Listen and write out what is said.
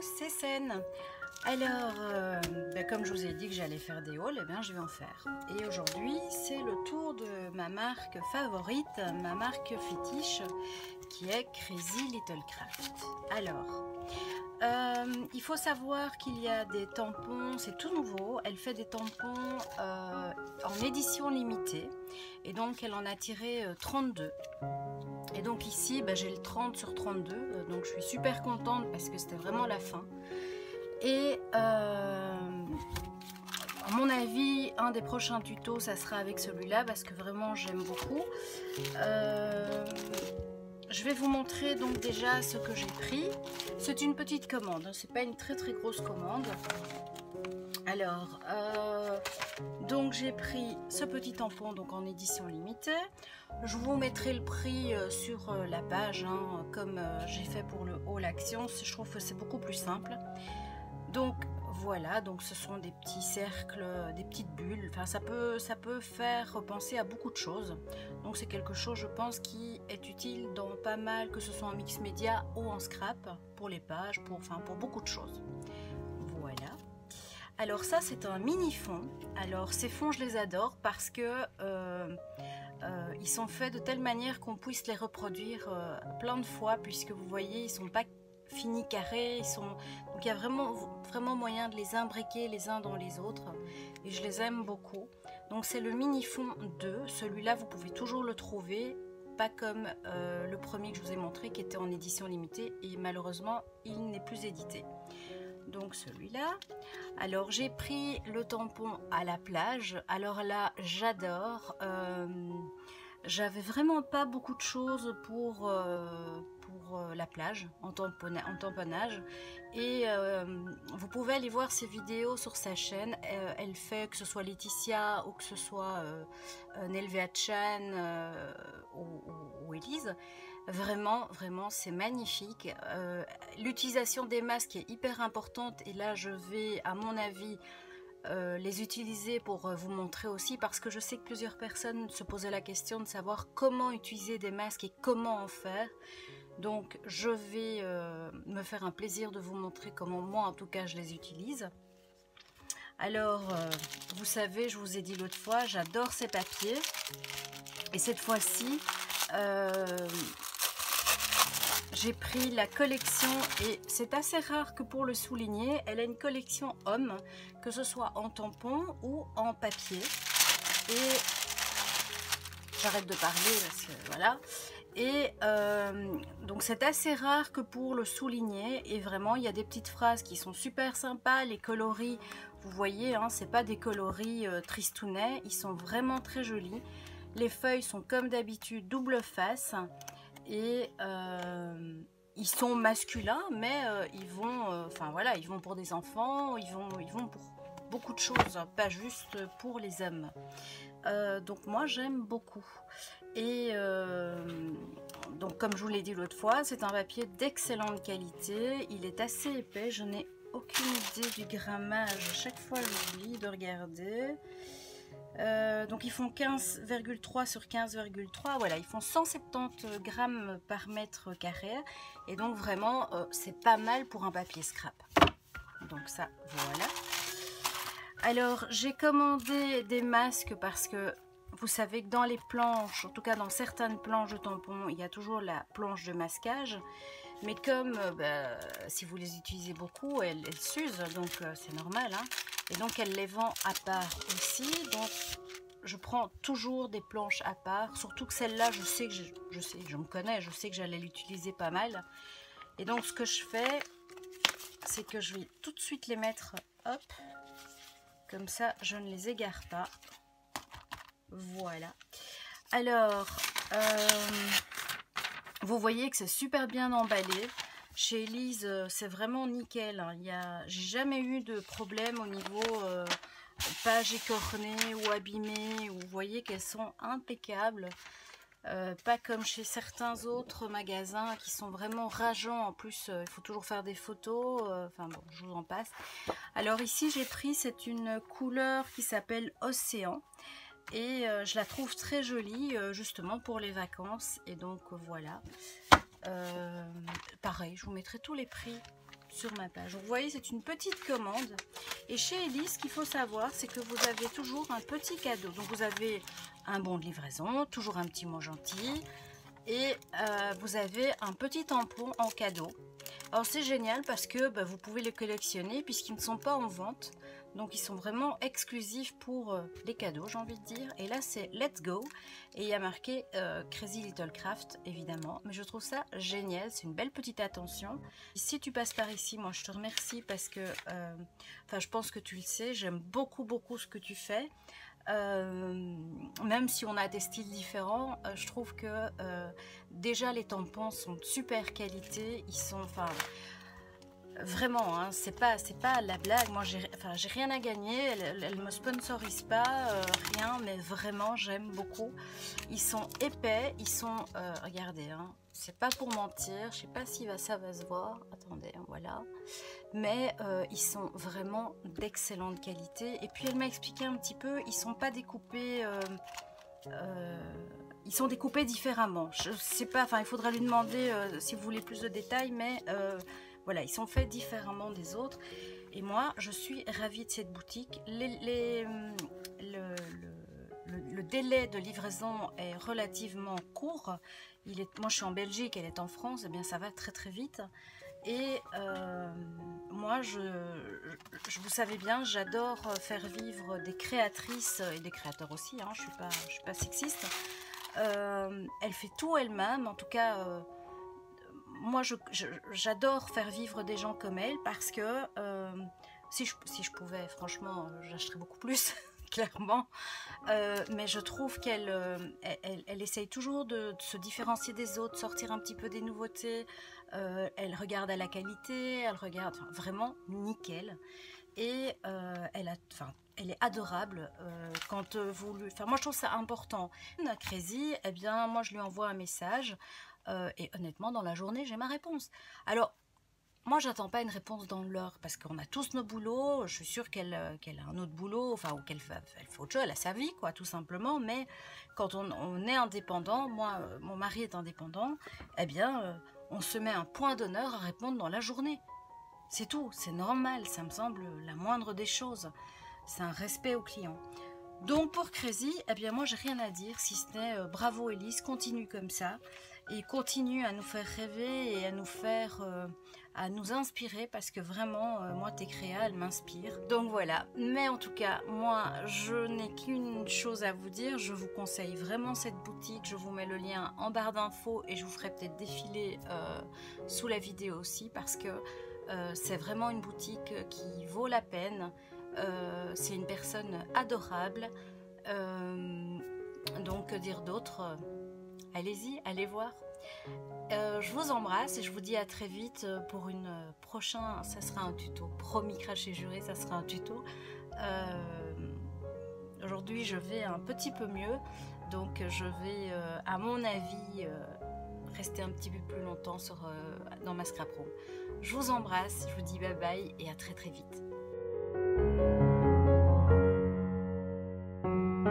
c'est Sen. Alors, comme je vous ai dit que j'allais faire des hauls, je vais en faire. Et aujourd'hui, c'est le tour de ma marque favorite, ma marque fétiche, qui est Crazy Little Craft. Alors, il faut savoir qu'il y a des tampons, c'est tout nouveau. Elle fait des tampons en édition limitée. Et donc, elle en a tiré 32. Et donc ici, j'ai le 30 sur 32. Donc, je suis super contente parce que c'était vraiment la fin. Et à mon avis, un des prochains tutos, ça sera avec celui-là parce que vraiment j'aime beaucoup. Je vais vous montrer donc déjà ce que j'ai pris. C'est une petite commande, hein, c'est pas une très grosse commande. Alors, donc j'ai pris ce petit tampon donc en édition limitée. Je vous mettrai le prix sur la page, hein, comme j'ai fait pour le haul action. Je trouve que c'est beaucoup plus simple. Donc voilà, donc ce sont des petits cercles, des petites bulles. Enfin, ça peut faire penser à beaucoup de choses. Donc c'est quelque chose, je pense, qui est utile dans pas mal, que ce soit en mix média ou en scrap, pour les pages, pour beaucoup de choses. Voilà. Alors ça, c'est un mini fond. Alors ces fonds, je les adore parce que ils sont faits de telle manière qu'on puisse les reproduire plein de fois, puisque vous voyez, ils sont pas finis carrés, donc il y a vraiment moyen de les imbriquer les uns dans les autres et je les aime beaucoup. Donc c'est le mini fond 2, celui-là vous pouvez toujours le trouver, pas comme le premier que je vous ai montré qui était en édition limitée et malheureusement il n'est plus édité. Donc celui-là. Alors j'ai pris le tampon à la plage, alors là j'adore. J'avais vraiment pas beaucoup de choses pour la plage en tamponnage et vous pouvez aller voir ses vidéos sur sa chaîne. Elle fait, que ce soit Laetitia ou que ce soit Nelvea Chan ou Elise, vraiment c'est magnifique. L'utilisation des masques est hyper importante et là je vais, à mon avis, les utiliser pour vous montrer aussi, parce que je sais que plusieurs personnes se posaient la question de savoir comment utiliser des masques et comment en faire. Donc je vais me faire un plaisir de vous montrer comment moi en tout cas je les utilise. Alors vous savez, je vous ai dit l'autre fois, j'adore ces papiers et cette fois-ci j'ai pris la collection, et c'est assez rare que pour le souligner, elle a une collection homme, que ce soit en tampon ou en papier. Et j'arrête de parler parce que voilà. Et donc c'est assez rare que pour le souligner, et vraiment il y a des petites phrases qui sont super sympas. Les coloris, vous voyez, hein, c'est pas des coloris tristounets, ils sont vraiment très jolis. Les feuilles sont comme d'habitude double face. Et ils sont masculins, mais ils vont, voilà, ils vont pour des enfants, ils vont pour beaucoup de choses, pas juste pour les hommes. Donc moi j'aime beaucoup. Et donc comme je vous l'ai dit l'autre fois, c'est un papier d'excellente qualité. Il est assez épais, je n'ai aucune idée du grammage. Chaque fois j'oublie de regarder. Donc ils font 15,3 sur 15,3, voilà, ils font 170 grammes par mètre carré, et donc vraiment c'est pas mal pour un papier scrap. Donc ça, voilà. Alors j'ai commandé des masques parce que vous savez que dans les planches, en tout cas dans certaines planches de tampons, il y a toujours la planche de masquage, mais comme si vous les utilisez beaucoup, elles s'usent, donc c'est normal, hein. Et donc elle les vend à part aussi, donc je prends toujours des planches à part, surtout que celle-là, je me connais, je sais que j'allais l'utiliser pas mal. Et donc ce que je fais, c'est que je vais tout de suite les mettre, hop, comme ça je ne les égare pas. Voilà. Alors, vous voyez que c'est super bien emballé. Chez Elise, c'est vraiment nickel, hein. J'ai jamais eu de problème au niveau page écornée ou abîmée. Vous voyez qu'elles sont impeccables. Pas comme chez certains autres magasins qui sont vraiment rageants. En plus, il faut toujours faire des photos. Enfin bon, je vous en passe. Alors ici, j'ai pris, c'est une couleur qui s'appelle Océan. Et je la trouve très jolie, justement pour les vacances. Et donc voilà. Pareil, je vous mettrai tous les prix sur ma page. Donc, vous voyez, c'est une petite commande. Et chez Elise, ce qu'il faut savoir, c'est que vous avez toujours un petit cadeau. Donc, vous avez un bon de livraison, toujours un petit mot gentil. Et vous avez un petit tampon en cadeau. Alors, c'est génial parce que vous pouvez les collectionner puisqu'ils ne sont pas en vente. Donc, ils sont vraiment exclusifs pour les cadeaux, j'ai envie de dire. Et là, c'est Let's Go. Et il y a marqué Crazy Little Craft, évidemment. Mais je trouve ça génial. C'est une belle petite attention. Si tu passes par ici, moi, je te remercie parce que, je pense que tu le sais, j'aime beaucoup, beaucoup ce que tu fais. Même si on a des styles différents, je trouve que déjà, les tampons sont de super qualité. Ils sont, vraiment, hein, c'est pas la blague. Moi, j'ai rien à gagner. Elle me sponsorise pas, rien, mais vraiment, j'aime beaucoup. Ils sont épais, ils sont, regardez, hein, c'est pas pour mentir. Je sais pas si ça va se voir. Attendez, voilà. Mais ils sont vraiment d'excellente qualité. Et puis, elle m'a expliqué un petit peu. Ils sont pas découpés. Ils sont découpés différemment. Je sais pas. Enfin, il faudra lui demander si vous voulez plus de détails, mais voilà, ils sont faits différemment des autres. Et moi, je suis ravie de cette boutique. Le délai de livraison est relativement court. Moi, je suis en Belgique, elle est en France. Eh bien, ça va très très vite. Et moi, vous savez bien, j'adore faire vivre des créatrices et des créateurs aussi. Hein, je suis pas sexiste. Elle fait tout elle-même. En tout cas, moi, j'adore faire vivre des gens comme elle parce que si je pouvais, franchement, j'achèterais beaucoup plus, clairement. Mais je trouve qu'elle elle essaye toujours de se différencier des autres, sortir un petit peu des nouveautés. Elle regarde à la qualité, elle regarde vraiment nickel. Et elle est adorable quand vous lui... moi, je trouve ça important. Crazy, eh bien, moi, je lui envoie un message. Et honnêtement, dans la journée, j'ai ma réponse. Alors, moi, j'attends pas une réponse dans l'heure parce qu'on a tous nos boulots. Je suis sûre qu'elle a un autre boulot, ou qu'elle fait autre chose, elle a sa vie, quoi, tout simplement. Mais quand on est indépendant, moi, mon mari est indépendant, eh bien, on se met un point d'honneur à répondre dans la journée. C'est tout, c'est normal, ça me semble la moindre des choses. C'est un respect aux clients. Donc, pour Crazy, eh bien, moi, j'ai rien à dire, si ce n'est bravo Elise, continue comme ça. Et continue à nous faire rêver et à nous inspirer parce que vraiment, moi, tes créas, elles m'inspirent. Donc voilà, mais en tout cas, moi, je n'ai qu'une chose à vous dire. Je vous conseille vraiment cette boutique. Je vous mets le lien en barre d'infos et je vous ferai peut-être défiler sous la vidéo aussi parce que c'est vraiment une boutique qui vaut la peine. C'est une personne adorable. Donc, que dire d'autre ? Allez-y, allez voir. Je vous embrasse et je vous dis à très vite pour une prochaine. Ça sera un tuto. Promis, craché juré, ça sera un tuto. Aujourd'hui, je vais un petit peu mieux. Donc, je vais, à mon avis, rester un petit peu plus longtemps dans ma scrap room. Je vous embrasse, je vous dis bye bye et à très très vite.